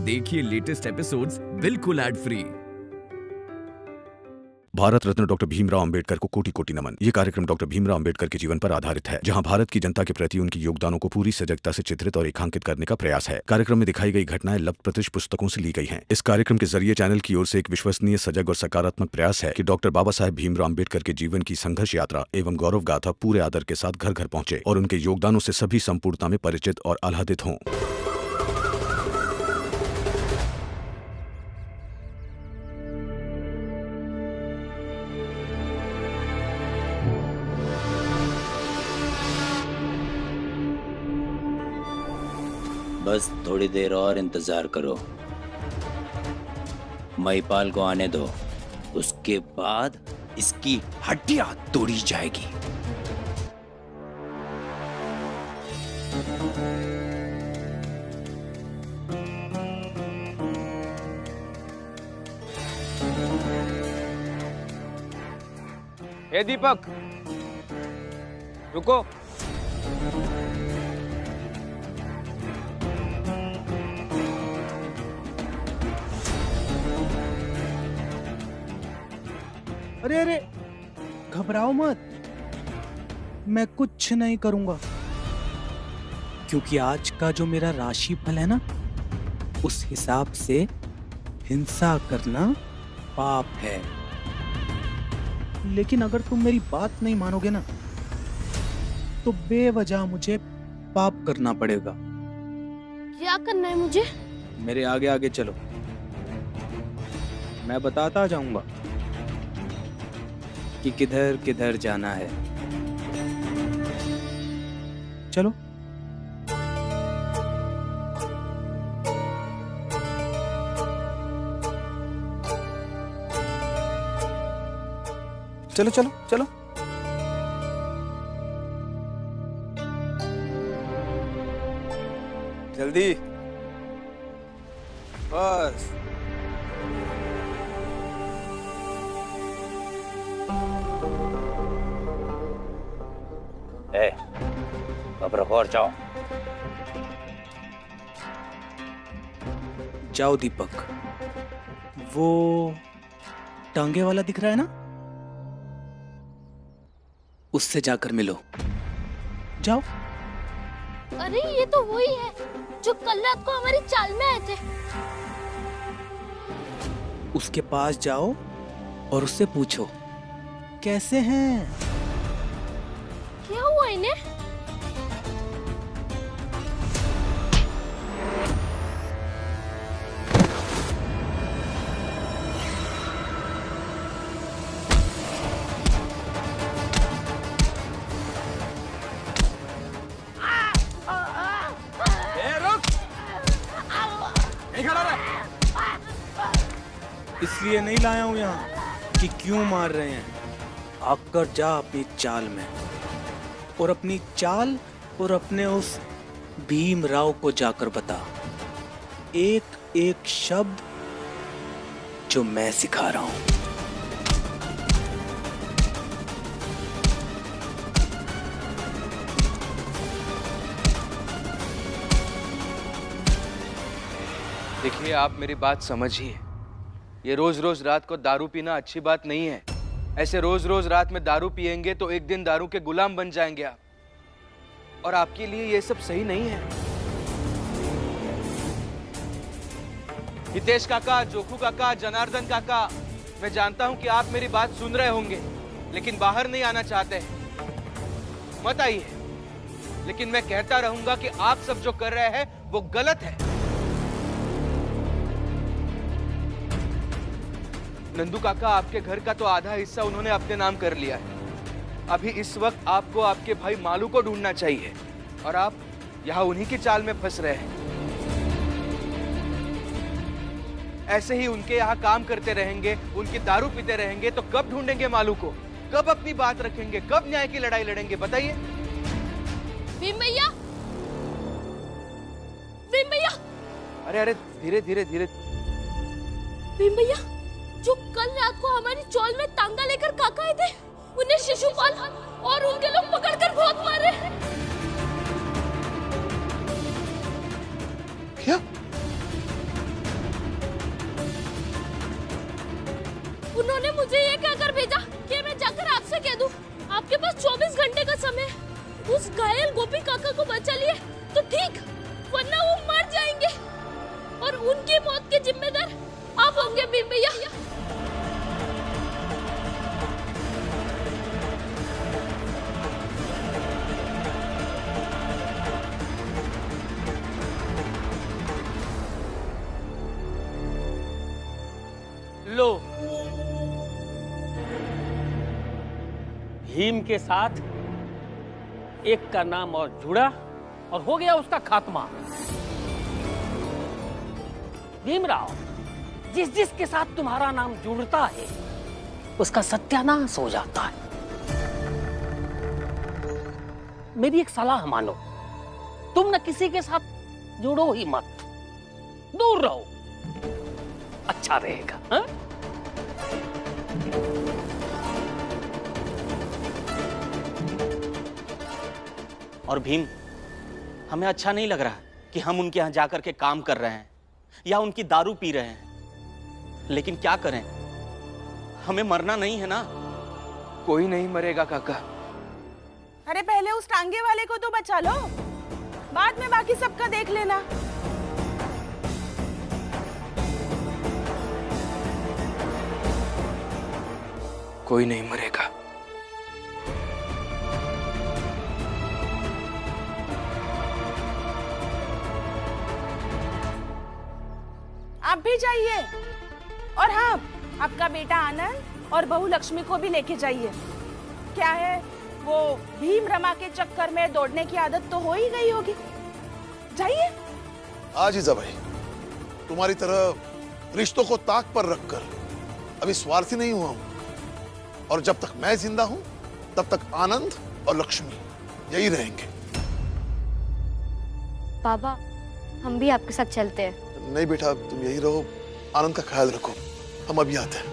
देखिए latest episodes बिल्कुल ad free. Bharat Ratna doctor Bhimrao Ambedkar को कोटि कोटि नमन। ये कार्यक्रम डॉक्टर भीमराव अंबेडकर के जीवन पर आधारित है, जहां भारत की जनता के प्रति उनके योगदानों को पूरी सजगता से चित्रित और रेखांकित करने का प्रयास है। कार्यक्रम में दिखाई गई घटनाएं लब्ध-प्रतिष्ठ पुस्तकों से ली गई हैं। इस कार्यक्रम के जरिए चैनल की ओर से एक विश्वसनीय, सजग और सकारात्मक प्रयास है कि डॉक्टर बाबा साहेब भीमराव अंबेडकर के जीवन की संघर्ष यात्रा एवं गौरव गाथा पूरे आदर के साथ घर घर पहुंचे और उनके योगदानों से सभी संपूर्णता में परिचित और आह्लादित हों। बस थोड़ी देर और इंतजार करो, महिपाल को आने दो, उसके बाद इसकी हड्डियां तोड़ी जाएगी। हे दीपक, रुको। अरे अरे, घबराओ मत, मैं कुछ नहीं करूंगा, क्योंकि आज का जो मेरा राशि फल है ना, उस हिसाब से हिंसा करना पाप है। लेकिन अगर तुम मेरी बात नहीं मानोगे ना, तो बेवजह मुझे पाप करना पड़ेगा। क्या करना है मुझे? मेरे आगे आगे चलो, मैं बताता जाऊंगा कि किधर किधर जाना है। चलो। चलो चलो चलो। जल्दी, बस। अब रखो और जाओ। जाओ दीपक, वो टांगे वाला दिख रहा है ना, उससे जाकर मिलो। जाओ। अरे ये तो वही है जो कल रात को हमारी चाल में आए थे। उसके पास जाओ और उससे पूछो कैसे हैं। क्या हुआ इन्हें? इसलिए नहीं लाया हूं यहाँ कि क्यों मार रहे हैं। आकर जा अपनी चाल में, और अपनी चाल और अपने उस भीमराव को जाकर बता एक एक शब्द जो मैं सिखा रहा हूं। देखिए, आप मेरी बात समझिए। ये रोज रोज रात को दारू पीना अच्छी बात नहीं है। ऐसे रोज रोज रात में दारू पिएंगे तो एक दिन दारू के गुलाम बन जाएंगे आप, और आपके लिए ये सब सही नहीं है। हितेश काका, जोखू काका, जनार्दन काका, मैं जानता हूं कि आप मेरी बात सुन रहे होंगे, लेकिन बाहर नहीं आना चाहते हैं। मत आइए, लेकिन मैं कहता रहूंगा कि आप सब जो कर रहे हैं वो गलत है। नंदू काका, आपके घर का तो आधा हिस्सा उन्होंने अपने नाम कर लिया है। अभी इस वक्त आपको आपके भाई मालू को ढूंढना चाहिए, और आप यहां उन्हीं की चाल में फंस रहे हैं। ऐसे ही उनके यहाँ काम करते रहेंगे, उनकी दारू पीते रहेंगे, तो कब ढूंढेंगे मालू को? कब अपनी बात रखेंगे? कब न्याय की लड़ाई लड़ेंगे? बताइए। भीम भैया, भीम भैया। अरे अरे, धीरे धीरे धीरे। भीम भैया, जो कल रात को हमारी चौल में तांगा लेकर काका आए थे, उन्हें शिशुपाल और उनके लोग पकड़कर बहुत मारे। क्या? उन्होंने मुझे ये कहकर भेजा कि मैं जाकर आपसे कह दूं, आपके पास 24 घंटे का समय है। उस घायल गोपी काका को बचा लिए तो ठीक, वरना वो मर जाएंगे और उनकी मौत के जिम्मेदार आप होंगे भीम भैया। लो, भीम के साथ एक का नाम और जुड़ा और हो गया उसका खात्मा। भीमराव, जिस जिस के साथ तुम्हारा नाम जुड़ता है उसका सत्यानाश हो जाता है। मेरी एक सलाह मानो, तुम न किसी के साथ जुड़ो ही मत, दूर रहो, अच्छा रहेगा। हा? और भीम, हमें अच्छा नहीं लग रहा कि हम उनके यहाँ जाकर के काम कर रहे हैं या उनकी दारू पी रहे हैं, लेकिन क्या करें, हमें मरना नहीं है ना। कोई नहीं मरेगा काका। अरे पहले उस टांगे वाले को तो बचा लो, बाद में बाकी सबका देख लेना। कोई नहीं मरेगा। आप भी जाइए, और हाँ, आपका बेटा आनंद और बहू लक्ष्मी को भी लेके जाइए। क्या है, वो भीम रमा के चक्कर में दौड़ने की आदत तो हो ही गई होगी। जाइए। आज ही भाई, तुम्हारी तरह रिश्तों को ताक पर रखकर अभी स्वार्थी नहीं हुआ हूं, और जब तक मैं जिंदा हूं तब तक आनंद और लक्ष्मी यही रहेंगे। बाबा, हम भी आपके साथ चलते हैं। नहीं बेटा, तुम यही रहो, आनंद का ख्याल रखो, हम अभी आते हैं।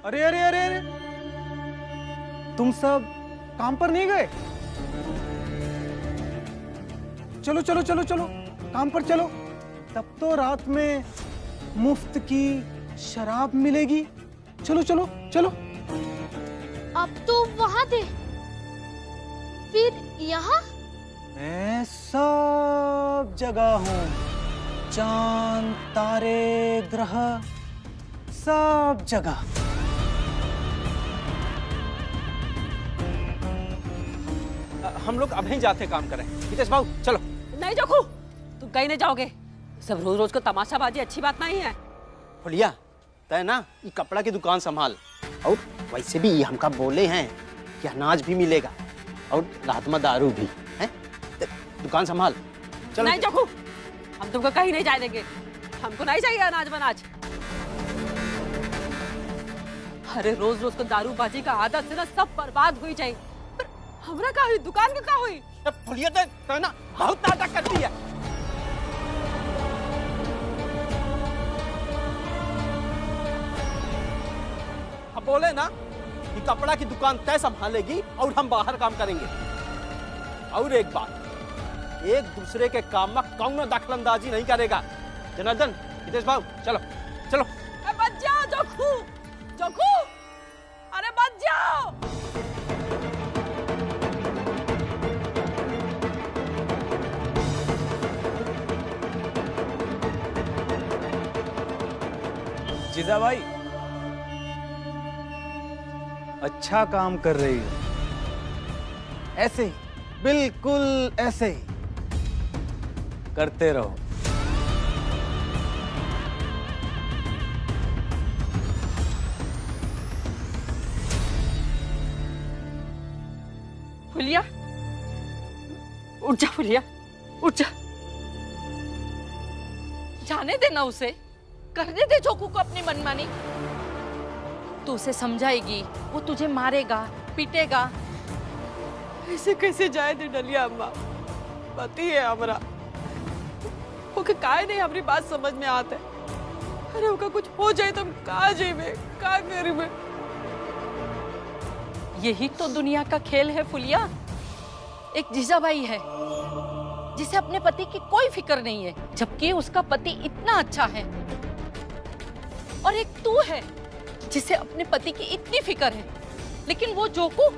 अरे अरे अरे अरे, तुम सब काम पर नहीं गए? चलो चलो चलो चलो, काम पर चलो। तब तो रात में मुफ्त की शराब मिलेगी। चलो चलो चलो। अब तो वहां थे, फिर यहाँ? मैं सब जगह हूँ, चांद, तारे, ग्रह, सब जगह। हम लोग अभी जाते काम करें। हितेश बाबू चलो। नहीं जोखू, तुम कहीं नहीं जाओगे। सब रोज रोज को तमाशाबाजी अच्छी बात नहीं है। फुलिया, तय ना ये कपड़ा की दुकान संभाल, और वैसे भी ये हमका बोले हैं कि अनाज भी मिलेगा और रात में दारू भी है। दुकान संभाल। चलो। नहीं जोखू, हम तुमको कहीं नहीं जाने देंगे। हमको नहीं चाहिए अनाज बनाज। अरे रोज रोज को दारूबाजी का आदत से ना सब बर्बाद हुई जाए। हमरा का हुई, दुकान का हुई। फुलिया तो ना बहुत नाटक करती है। अब बोले ना कि कपड़ा की दुकान तय संभालेगी और हम बाहर काम करेंगे। और एक बात, एक दूसरे के काम में कौन दखलंदाजी नहीं करेगा। जनार्दन, हितेश बाबू चलो चलो। बच जाओ जोखू, जोखू, अरे बच जाओ। जीजा भाई, अच्छा काम कर रही हो। ऐसे ही, बिल्कुल ऐसे ही करते रहो। फुलिया, उठ जा फुलिया, उठ जा। जाने देना उसे, करने दे जोखू को अपनी मनमानी। तू उसे समझाएगी, वो तुझे मारेगा, पीटेगा। ऐसे कैसे जाए दे डलिया अम्मा, पति है हमरा। ओके काहे नहीं हमारी बात समझ में आते। अरे ओका कुछ हो जाए तो हम कहाँ जाइबे, कहाँ करीबे। यही तो दुनिया का खेल है फुलिया। एक जीजाबाई है जिसे अपने पति की कोई फिक्र नहीं है, जबकि उसका पति इतना अच्छा है। और एक तू है जिसे अपने पति की इतनी फिक्र है, लेकिन वो जोकू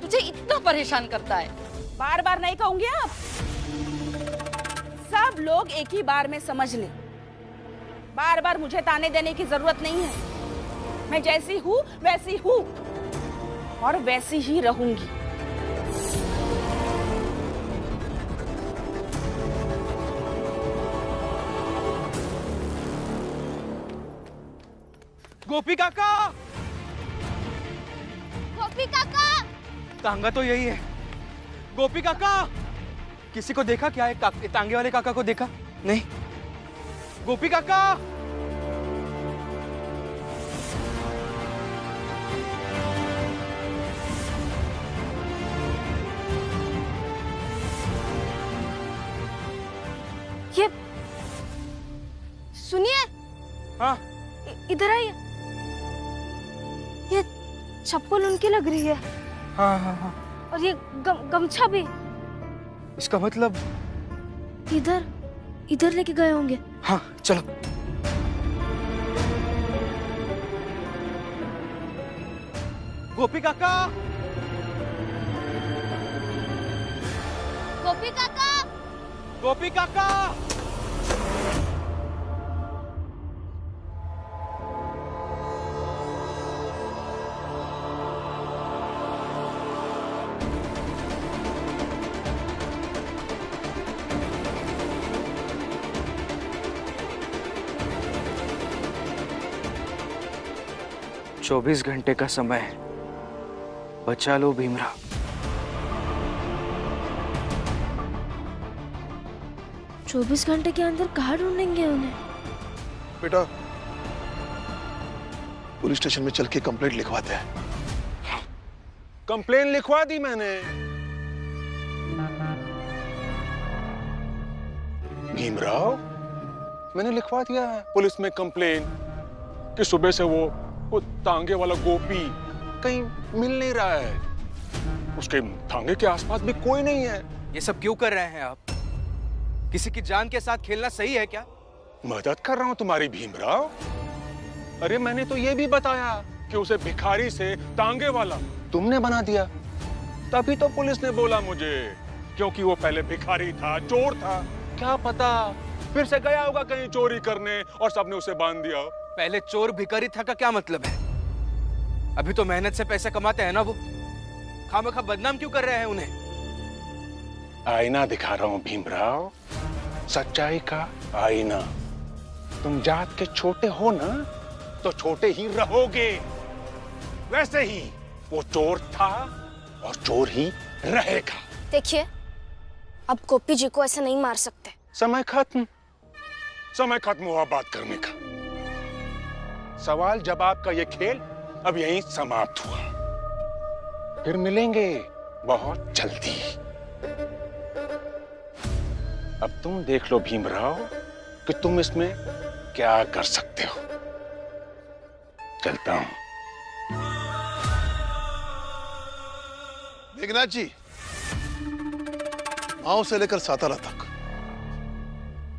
तुझे इतना परेशान करता है। बार बार नहीं कहूंगी आप। सब लोग एक ही बार में समझ ले। बार बार मुझे ताने देने की जरूरत नहीं है। मैं जैसी हूँ वैसी हूँ और वैसी ही रहूंगी। गोपी काका! गोपी काका! तांगा तो यही है। गोपी काका! किसी को देखा क्या है? तांगे वाले काका को देखा? नहीं। गोपी काका! ये सुनिए। हाँ? इधर आइए। ये चप्पल उनकी लग रही है। हाँ हाँ हाँ। और ये गमछा भी। इसका मतलब इधर लेके गए होंगे। हाँ चलो। गोपी काका! गोपी काका! गोपी काका! 24 घंटे का समय बचा लो भीमराव। चौबीस घंटे के अंदर कहाँ ढूंढेंगे उन्हें? बेटा पुलिस स्टेशन में चल के कंप्लेंट लिखवाते हैं। कंप्लेंट लिखवा दी मैंने। भीमराव, मैंने लिखवा दिया है पुलिस में कंप्लेंट कि सुबह से वो तांगे वाला गोपी कहीं मिल नहीं रहा है। उसके तांगे के आसपास भी कोई नहीं है। ये सब क्यों कर रहे हैं आप? किसी की जान के साथ खेलना सही है क्या? मदद कर रहा हूं तुम्हारी भीमराव। अरे मैंने तो ये भी बताया कि उसे भिखारी से तांगे वाला तुमने बना दिया। तभी तो पुलिस ने बोला मुझे, क्योंकि वो पहले भिखारी था, चोर था। क्या पता फिर से गया होगा कहीं चोरी करने और सबने उसे बांध दिया। पहले चोर भिखारी था का क्या मतलब है? अभी तो मेहनत से पैसे कमाते हैं ना वो। खामखा बदनाम क्यों कर रहे हैं उन्हें? आईना दिखा रहा हूं भीमराव, सच्चाई का आईना। तुम जात के छोटे हो ना, तो छोटे ही रहोगे। वैसे ही वो चोर था और चोर ही रहेगा। देखिए, अब गोपी जी को ऐसे नहीं मार सकते। समय खत्म हुआ बात करने का। सवाल जवाब का ये खेल अब यहीं समाप्त हुआ। फिर मिलेंगे बहुत जल्दी। अब तुम देख लो भीमराव कि तुम इसमें क्या कर सकते हो। चलता हूं। मेघनाथ जी, माओ से लेकर सातारा तक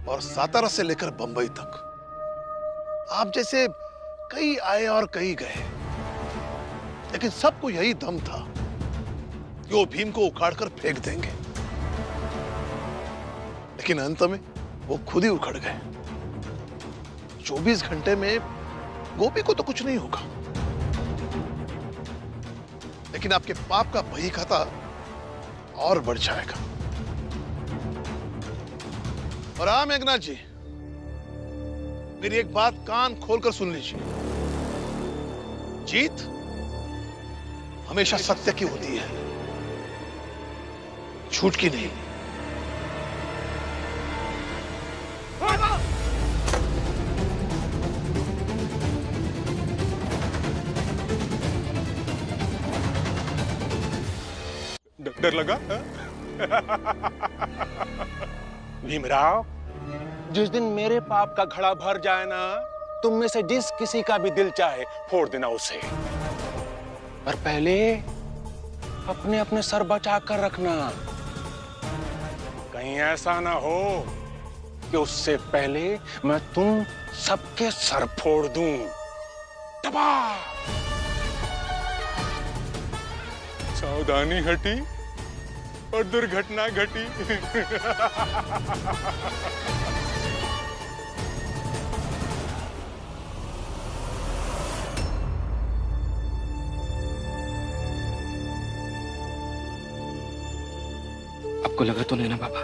और सातारा से लेकर बंबई तक आप जैसे कई आए और कई गए, लेकिन सबको यही दम था कि वो भीम को उखाड़कर फेंक देंगे। लेकिन अंत में वो खुद ही उखड़ गए। 24 घंटे में गोपी को तो कुछ नहीं होगा, लेकिन आपके पाप का बही खाता और बढ़ जाएगा। और हाँ मेघनाथ जी, मेरी एक बात कान खोलकर सुन लीजिए। जीत हमेशा सत्य की होती है, झूठ की नहीं। डर लगा? भीमराव, जिस दिन मेरे पाप का घड़ा भर जाए ना, तुम में से जिस किसी का भी दिल चाहे फोड़ देना उसे। पर पहले अपने अपने सर बचा कर रखना, कहीं ऐसा ना हो कि उससे पहले मैं तुम सबके सर फोड़ दूं। दबा। सावधानी हटी और दुर्घटना घटी। आपको लगा तो नहीं ना बाबा?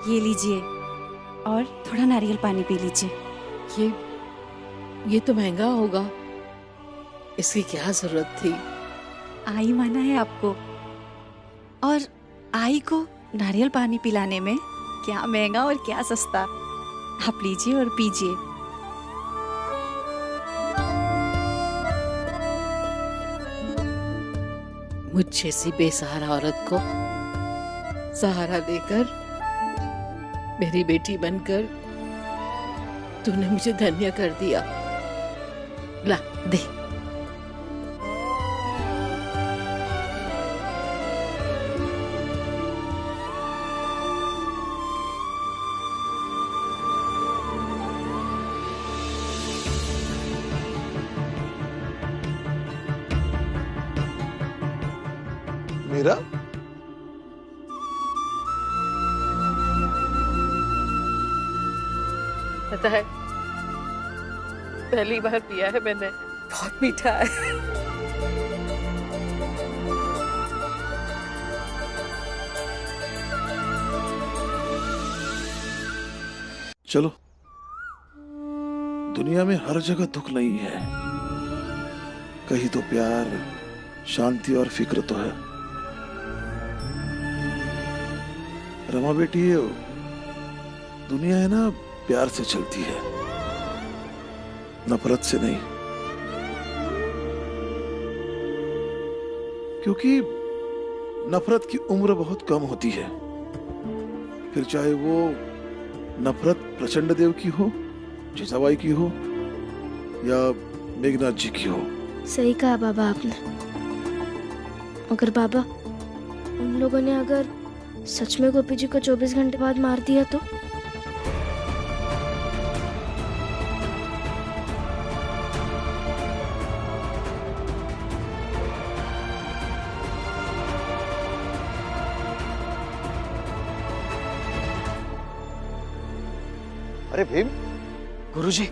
ये लीजिए और थोड़ा नारियल पानी पी लीजिए। ये तो महंगा होगा, इसकी क्या जरूरत थी? आई माना है आपको, और आई को नारियल पानी पिलाने में क्या महंगा और क्या सस्ता। आप लीजिए और पीजिए। मुझ जैसी बेसहारा औरत को सहारा देकर, मेरी बेटी बनकर तूने मुझे धन्य कर दिया। ला दे। मीरा, पता है, पहली बार पिया है मैंने, बहुत मीठा है। चलो, दुनिया में हर जगह दुख नहीं है, कहीं तो प्यार, शांति और फिक्र तो है। रमा बेटी, दुनिया है ना, प्यार से चलती है, नफरत से नहीं। क्योंकि नफरत की उम्र बहुत कम होती है, फिर चाहे वो नफरत प्रचंड देव की हो, जिजाबाई की हो, या मेघनाथ जी की हो। सही कहा बाबा आपने। अगर बाबा, उन लोगों ने अगर सच में गोपी जी को 24 घंटे बाद मार दिया तो? अरे भीम। गुरुजी,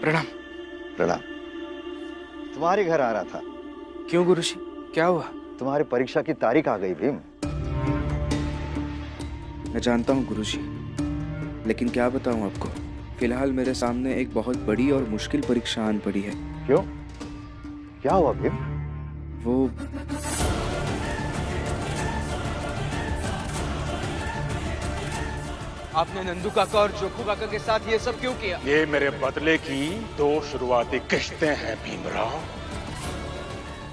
प्रणाम। प्रणाम। तुम्हारे घर आ रहा था। क्यों गुरुजी, क्या हुआ? तुम्हारी परीक्षा की तारीख आ गई भीम। मैं जानता हूँ गुरुजी, लेकिन क्या बताऊँ आपको, फिलहाल मेरे सामने एक बहुत बड़ी और मुश्किल परीक्षा आन पड़ी है। क्यों? क्या हुआ भीम? वो आपने नंदू काका और जोखू काका के साथ ये सब क्यों किया? ये मेरे बदले की 2 शुरुआती किश्तें हैं भीमराव।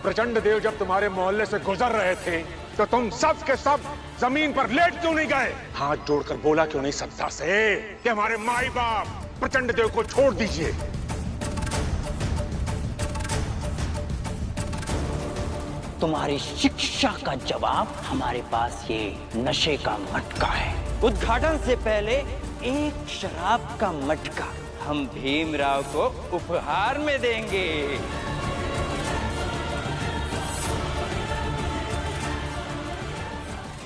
प्रचंड देव जब तुम्हारे मोहल्ले से गुजर रहे थे तो तुम सब के सब जमीन पर लेट क्यों नहीं गए? हाथ जोड़कर बोला क्यों नहीं सत्ता से कि हमारे माई बाप प्रचंड देव को छोड़ दीजिए? तुम्हारी शिक्षा का जवाब हमारे पास ये नशे का मटका है। उद्घाटन से पहले एक शराब का मटका हम भीमराव को उपहार में देंगे।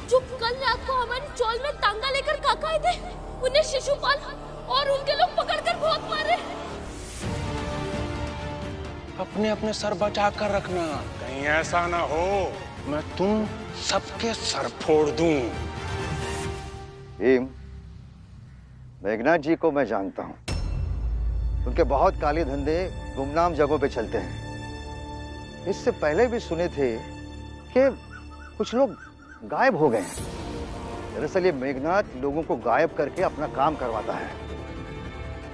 जो कल रात को हमारी चौल में तांगा लेकर काका आए थे, उन्हें शिशुपाल और उनके लोग पकड़कर बहुत मारे। अपने अपने सर बचा कर रखना, कहीं ऐसा ना हो मैं तुम सबके सर फोड़ दूं। भीम, मेघनाथ जी को मैं जानता हूं। उनके बहुत काले धंधे गुमनाम जगहों पे चलते हैं। इससे पहले भी सुने थे कि कुछ लोग गायब हो गए हैं। दरअसल ये मेघनाथ लोगों को गायब करके अपना काम करवाता है।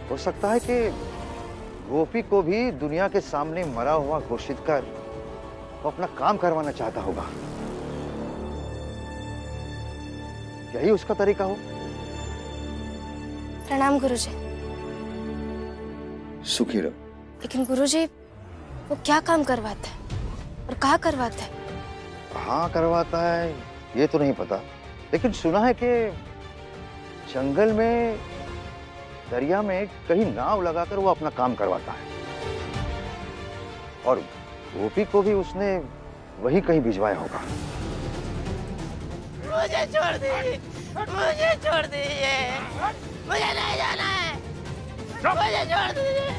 हो सकता है कि गोपी को भी दुनिया के सामने मरा हुआ घोषित कर वो अपना काम करवाना चाहता होगा। यही उसका तरीका हो। प्रणाम गुरुजी। सुखी रहो। लेकिन गुरुजी वो क्या काम करवाता है और कहाँ करवाता है? कहाँ करवाता है ये तो नहीं पता, लेकिन सुना है कि जंगल में, दरिया में कहीं नाव लगाकर वो अपना काम करवाता है। और गोपी को भी उसने वही कहीं भिजवाया होगा। मुझे छोड़ दीजिए, मुझे छोड़ दीजिए, मुझे नहीं जाना है, मुझे छोड़ दीजिए।